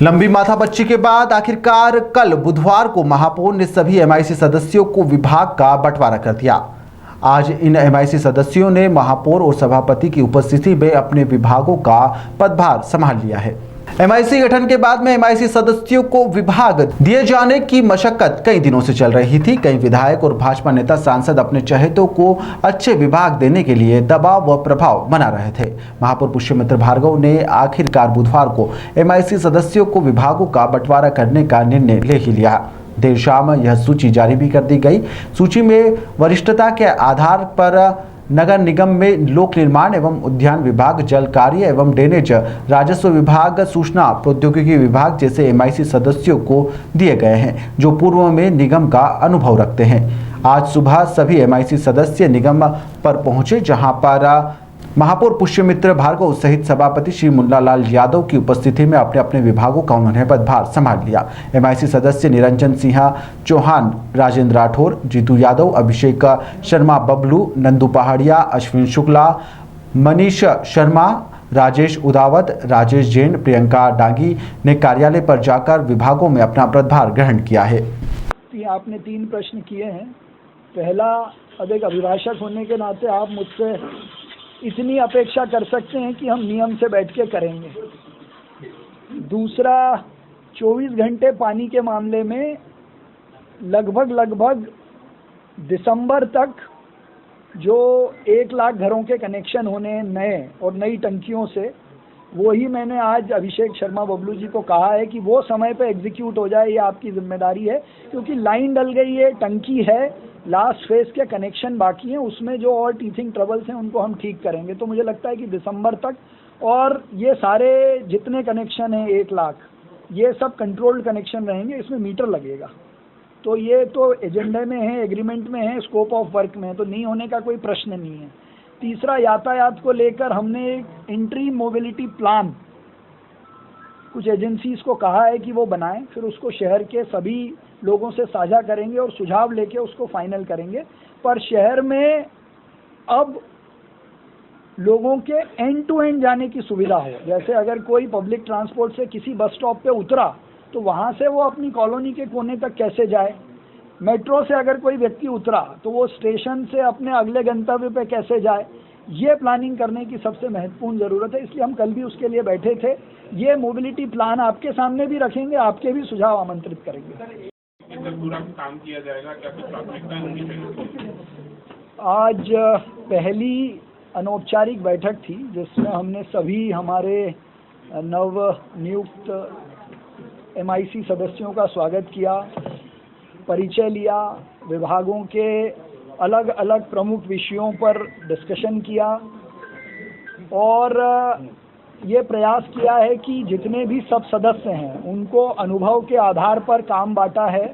लंबी माथापच्ची के बाद आखिरकार कल बुधवार को महापौर ने सभी एमआईसी सदस्यों को विभाग का बंटवारा कर दिया। आज इन एमआईसी सदस्यों ने महापौर और सभापति की उपस्थिति में अपने विभागों का पदभार संभाल लिया है। एमआईसी गठन के बाद में एमआईसी सदस्यों को विभाग दिए जाने की मशक्कत कई दिनों से चल रही थी। कई विधायक और भाजपा नेता सांसद अपने चहेतों को अच्छे विभाग देने के लिए दबाव व प्रभाव बना रहे थे। महापौर पुष्यमित्र भार्गव ने आखिरकार बुधवार को एमआईसी सदस्यों को विभागों का बंटवारा करने का निर्णय ले ही लिया। देर शाम यह सूची जारी भी कर दी गई। सूची में वरिष्ठता के आधार पर नगर निगम में लोक निर्माण एवं उद्यान विभाग, जल कार्य एवं ड्रेनेज, राजस्व विभाग, सूचना प्रौद्योगिकी विभाग जैसे एमआईसी सदस्यों को दिए गए हैं जो पूर्व में निगम का अनुभव रखते हैं। आज सुबह सभी एमआईसी सदस्य निगम पर पहुंचे, जहां पर महापौर पुष्यमित्र भार्गव सहित सभापति श्री मुन्नालाल यादव की उपस्थिति में अपने अपने विभागों का उन्होंने पदभार संभाल लिया। एमआईसी सदस्य निरंजन सिंह चौहान, राजेंद्र राठौर, जीतू यादव, अभिषेक शर्मा बबलू, नंदू पहाड़िया, अश्विन शुक्ला, मनीष शर्मा, राजेश उदावत, राजेश जैन, प्रियंका डांगी ने कार्यालय पर जाकर विभागों में अपना पदभार ग्रहण किया है। आपने 3 प्रश्न किए हैं। पहला, अब एक अभिभाषक होने के नाते आप मुझसे इतनी अपेक्षा कर सकते हैं कि हम नियम से बैठ के करेंगे। दूसरा, 24 घंटे पानी के मामले में लगभग दिसंबर तक जो 1 लाख घरों के कनेक्शन होने नए और नई टंकियों से, वही मैंने आज अभिषेक शर्मा बबलू जी को कहा है कि वो समय पे एग्जीक्यूट हो जाए। ये आपकी जिम्मेदारी है, क्योंकि लाइन डल गई है, टंकी है, लास्ट फेज के कनेक्शन बाकी हैं, उसमें जो और टीथिंग ट्रबल्स हैं उनको हम ठीक करेंगे। तो मुझे लगता है कि दिसंबर तक, और ये सारे जितने कनेक्शन हैं 1 लाख, ये सब कंट्रोल्ड कनेक्शन रहेंगे, इसमें मीटर लगेगा। तो ये तो एजेंडे में है, एग्रीमेंट में है, स्कोप ऑफ वर्क में है, तो नहीं होने का कोई प्रश्न नहीं है। तीसरा, यातायात को लेकर हमने एक इंट्री मोबिलिटी प्लान कुछ एजेंसीज को कहा है कि वो बनाएं, फिर उसको शहर के सभी लोगों से साझा करेंगे और सुझाव लेके उसको फाइनल करेंगे। पर शहर में अब लोगों के एंड टू एंड जाने की सुविधा हो। जैसे अगर कोई पब्लिक ट्रांसपोर्ट से किसी बस स्टॉप पे उतरा तो वहाँ से वो अपनी कॉलोनी के कोने तक कैसे जाए। मेट्रो से अगर कोई व्यक्ति उतरा तो वो स्टेशन से अपने अगले गंतव्य पे कैसे जाए। ये प्लानिंग करने की सबसे महत्वपूर्ण ज़रूरत है, इसलिए हम कल भी उसके लिए बैठे थे। ये मोबिलिटी प्लान आपके सामने भी रखेंगे, आपके भी सुझाव आमंत्रित करेंगे। पूरा काम किया जाएगा, क्या कुछ प्राथमिकता होनी चाहिए? आज पहली अनौपचारिक बैठक थी जिसमें हमने सभी हमारे नव नियुक्त एमआईसी सदस्यों का स्वागत किया, परिचय लिया, विभागों के अलग अलग प्रमुख विषयों पर डिस्कशन किया और ये प्रयास किया है कि जितने भी सब सदस्य हैं उनको अनुभव के आधार पर काम बांटा है।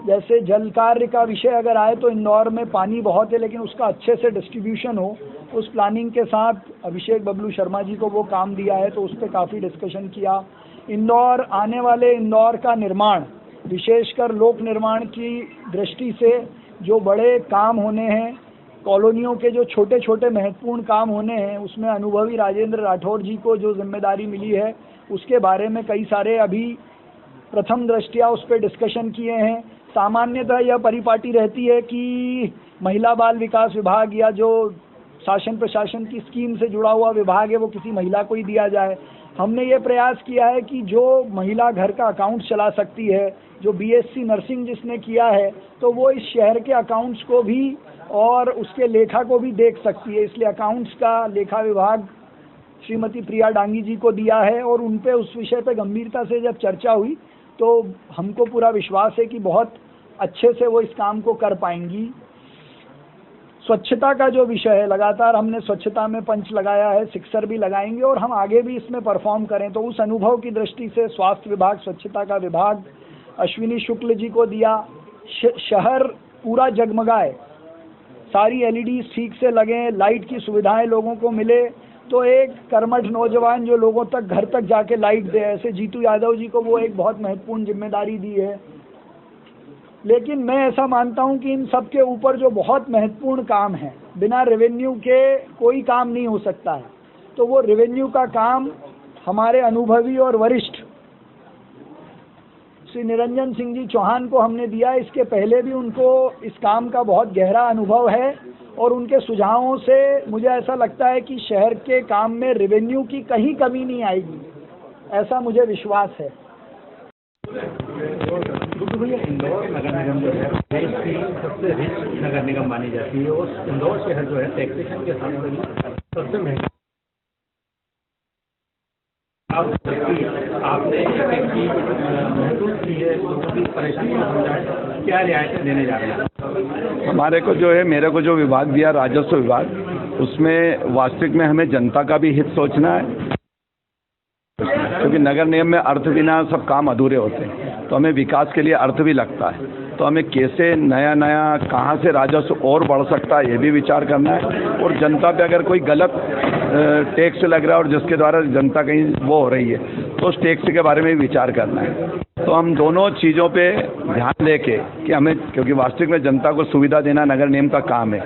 जैसे जल कार्य का विषय अगर आए तो इंदौर में पानी बहुत है, लेकिन उसका अच्छे से डिस्ट्रीब्यूशन हो, उस प्लानिंग के साथ अभिषेक बबलू शर्मा जी को वो काम दिया है, तो उस पर काफ़ी डिस्कशन किया। इंदौर, आने वाले इंदौर का निर्माण, विशेषकर लोक निर्माण की दृष्टि से जो बड़े काम होने हैं, कॉलोनियों के जो छोटे छोटे महत्वपूर्ण काम होने हैं, उसमें अनुभवी राजेंद्र राठौर जी को जो जिम्मेदारी मिली है उसके बारे में कई सारे अभी प्रथम दृष्टया उस पर डिस्कशन किए हैं। सामान्यतः यह परिपाटी रहती है कि महिला बाल विकास विभाग या जो शासन प्रशासन की स्कीम से जुड़ा हुआ विभाग है वो किसी महिला को ही दिया जाए। हमने ये प्रयास किया है कि जो महिला घर का अकाउंट चला सकती है, जो बीएससी नर्सिंग जिसने किया है, तो वो इस शहर के अकाउंट्स को भी और उसके लेखा को भी देख सकती है। इसलिए अकाउंट्स का लेखा विभाग श्रीमती प्रिया डांगी जी को दिया है और उन पे उस विषय पे गंभीरता से जब चर्चा हुई तो हमको पूरा विश्वास है कि बहुत अच्छे से वो इस काम को कर पाएंगी। स्वच्छता का जो विषय है, लगातार हमने स्वच्छता में पंच लगाया है, सिक्सर भी लगाएंगे और हम आगे भी इसमें परफॉर्म करें। तो उस अनुभव की दृष्टि से स्वास्थ्य विभाग, स्वच्छता का विभाग अश्विनी शुक्ल जी को दिया। शहर पूरा जगमगाए, सारी एलईडी ठीक से लगें, लाइट की सुविधाएं लोगों को मिले, तो एक कर्मठ नौजवान जो लोगों तक घर तक जाके लाइट दे, ऐसे जीतू यादव जी को वो एक बहुत महत्वपूर्ण जिम्मेदारी दी है। लेकिन मैं ऐसा मानता हूं कि इन सब के ऊपर जो बहुत महत्वपूर्ण काम है, बिना रेवेन्यू के कोई काम नहीं हो सकता है, तो वो रेवेन्यू का काम हमारे अनुभवी और वरिष्ठ श्री निरंजन सिंह जी चौहान को हमने दिया। इसके पहले भी उनको इस काम का बहुत गहरा अनुभव है और उनके सुझावों से मुझे ऐसा लगता है कि शहर के काम में रेवेन्यू की कहीं कमी नहीं आएगी, ऐसा मुझे विश्वास है। भैया, इंदौर नगर निगम जो है देश की सबसे रिच नगर निगम मानी जाती है और इंदौर शहर जो है टैक्सेशन के साथ में सबसे महंगा। आपने एक चीज महसूस की है, लोगों की परेशानी को समझा, क्या रियायतें देने जा रहे हैं? हमारे को जो है, मेरे को जो विभाग दिया राजस्व विभाग, उसमें वास्तविक में हमें जनता का भी हित सोचना है, क्योंकि नगर निगम में अर्थ बिना सब काम अधूरे होते हैं। तो हमें विकास के लिए अर्थ भी लगता है, तो हमें कैसे नया नया कहाँ से राजस्व और बढ़ सकता है ये भी विचार करना है। और जनता पे अगर कोई गलत टैक्स लग रहा है और जिसके द्वारा जनता कहीं वो हो रही है, तो उस टैक्स के बारे में भी विचार करना है। तो हम दोनों चीज़ों पे ध्यान देके कि हमें, क्योंकि वास्तविक में जनता को सुविधा देना नगर निगम का काम है,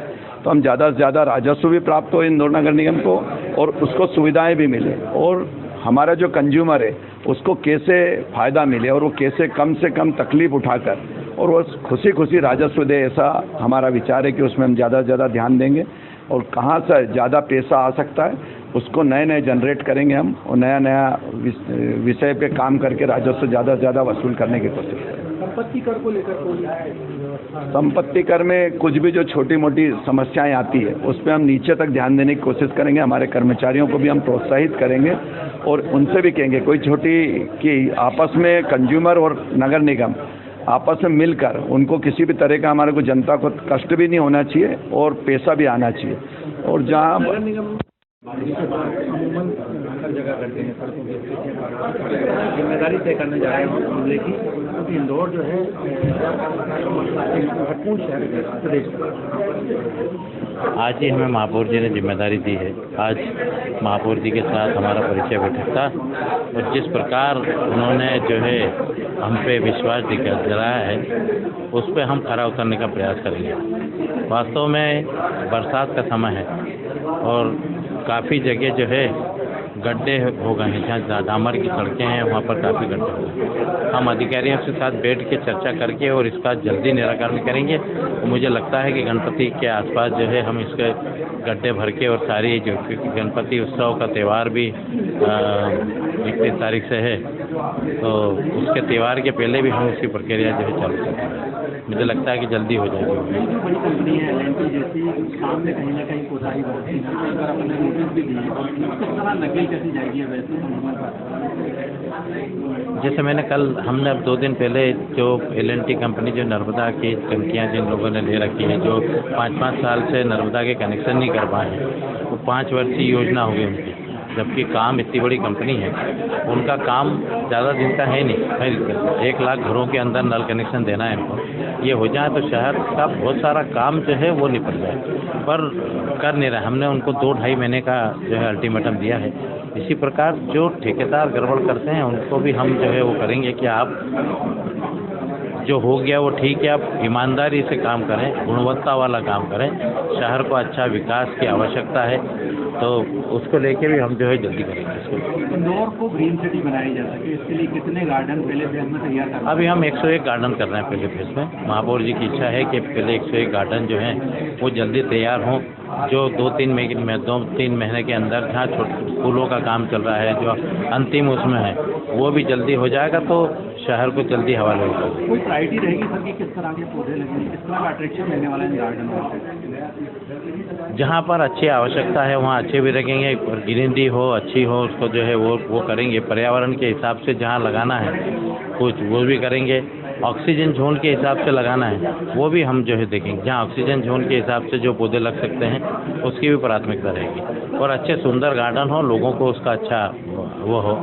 तो हम ज़्यादा से ज़्यादा राजस्व भी प्राप्त हो इंदौर नगर निगम को और उसको सुविधाएँ भी मिले, और हमारा जो कंज्यूमर है उसको कैसे फ़ायदा मिले और वो कैसे कम से कम तकलीफ उठाकर और वो खुशी खुशी राजस्व दे, ऐसा हमारा विचार है कि उसमें हम ज़्यादा से ज़्यादा ध्यान देंगे। और कहाँ से ज़्यादा पैसा आ सकता है उसको नए नए जनरेट करेंगे हम, और नया नया विषय पे काम करके राजस्व ज़्यादा से ज़्यादा वसूल करने की कोशिश करेंगे। संपत्ति कर को लेकर संपत्ति कर में कुछ भी जो छोटी मोटी समस्याएं आती है उस पर हम नीचे तक ध्यान देने की कोशिश करेंगे। हमारे कर्मचारियों को भी हम प्रोत्साहित करेंगे और उनसे भी कहेंगे कोई छोटी कि आपस में कंज्यूमर और नगर निगम आपस में मिलकर, उनको किसी भी तरह का, हमारे को जनता को कष्ट भी नहीं होना चाहिए और पैसा भी आना चाहिए। और जहाँ नगर निगम अमूमन हर जगह करते हैं, सड़कों की जिम्मेदारी तय करने जा रहे हैं मामले की, क्योंकि इंदौर जो है महत्वपूर्ण शहर है प्रदेश का। आज ही हमें महापौर जी ने जिम्मेदारी दी है। आज महापौर जी के साथ हमारा परिचय बैठक था और जिस प्रकार उन्होंने जो है हम पे विश्वास दिलाया है, उस पर हम खरा उतरने का प्रयास करेंगे। वास्तव में बरसात का समय है और काफ़ी जगह जो है गड्ढे हो गए हैं, जहाँ डामर की सड़कें हैं वहाँ पर काफ़ी गड्ढे हो गए। हम अधिकारियों के साथ बैठ के चर्चा करके और इसका जल्दी निराकरण करेंगे। और मुझे लगता है कि गणपति के आसपास जो है हम इसके गड्ढे भर के और सारी जो गणपति उत्सव का त्यौहार भी 31 तारीख से है, तो उसके त्यौहार के पहले भी हम इसकी प्रक्रिया जो है चालू करेंगे। मुझे लगता है कि जल्दी हो जाएगी। बड़ी कंपनी है एलएनटी जैसी, काम में कहीं ना कहीं कोताही बरती है, अगर अपने नोटिस भी दिए और किस तरह नकल कैसी जाएगी वैसे। जैसे मैंने कल, हमने अब 2 दिन पहले जो एलएनटी कंपनी जो नर्मदा की टंकियाँ जिन लोगों ने ले रखी हैं, जो 5-5 साल से नर्मदा के कनेक्शन नहीं कर पाए हैं, वो 5 वर्षीय योजना हो गई उनकी। जबकि काम इतनी बड़ी कंपनी है, उनका काम ज़्यादा दिन का है नहीं। 1 लाख घरों के अंदर नल कनेक्शन देना है इनको। ये हो जाए तो शहर का बहुत सारा काम जो है वो निपट जाए, पर कर नहीं रहा। हमने उनको 2-2.5 महीने का जो है अल्टीमेटम दिया है। इसी प्रकार जो ठेकेदार गड़बड़ करते हैं उनको भी हम जो है वो करेंगे कि आप जो हो गया वो ठीक है, आप ईमानदारी से काम करें, गुणवत्ता वाला काम करें। शहर को अच्छा विकास की आवश्यकता है, तो उसको लेके भी हम जो है जल्दी करेंगे इसको। इंदौर को ग्रीन सिटी बनाई जा सके, इसके लिए कितने गार्डन पहले फेज में तैयार कर? अभी हम 101 गार्डन कर रहे हैं पहले फेज में। महापौर जी की इच्छा है कि पहले 101 गार्डन जो हैं वो जल्दी तैयार हों, जो 2-3 महीने के अंदर जहाँ छोटे फूलों का काम चल रहा है, जो अंतिम उसमें है, वो भी जल्दी हो जाएगा, तो शहर को जल्दी हवाले होगा। कोई प्रायोरिटी रहेगी सर कि किस तरह के पौधे लगेंगे, किस तरह का अट्रैक्शन रहने वाला है गार्डन में? जहाँ पर अच्छी आवश्यकता है वहाँ अच्छे भी रखेंगे, ग्रीनरी हो, अच्छी हो, उसको जो है वो करेंगे। पर्यावरण के हिसाब से जहाँ लगाना है कुछ वो भी करेंगे। ऑक्सीजन जोन के हिसाब से लगाना है वो भी हम जो है देखेंगे। जहाँ ऑक्सीजन जोन के हिसाब से जो पौधे लग सकते हैं उसकी भी प्राथमिकता रहेगी, और अच्छे सुंदर गार्डन हो, लोगों को उसका अच्छा वो हो।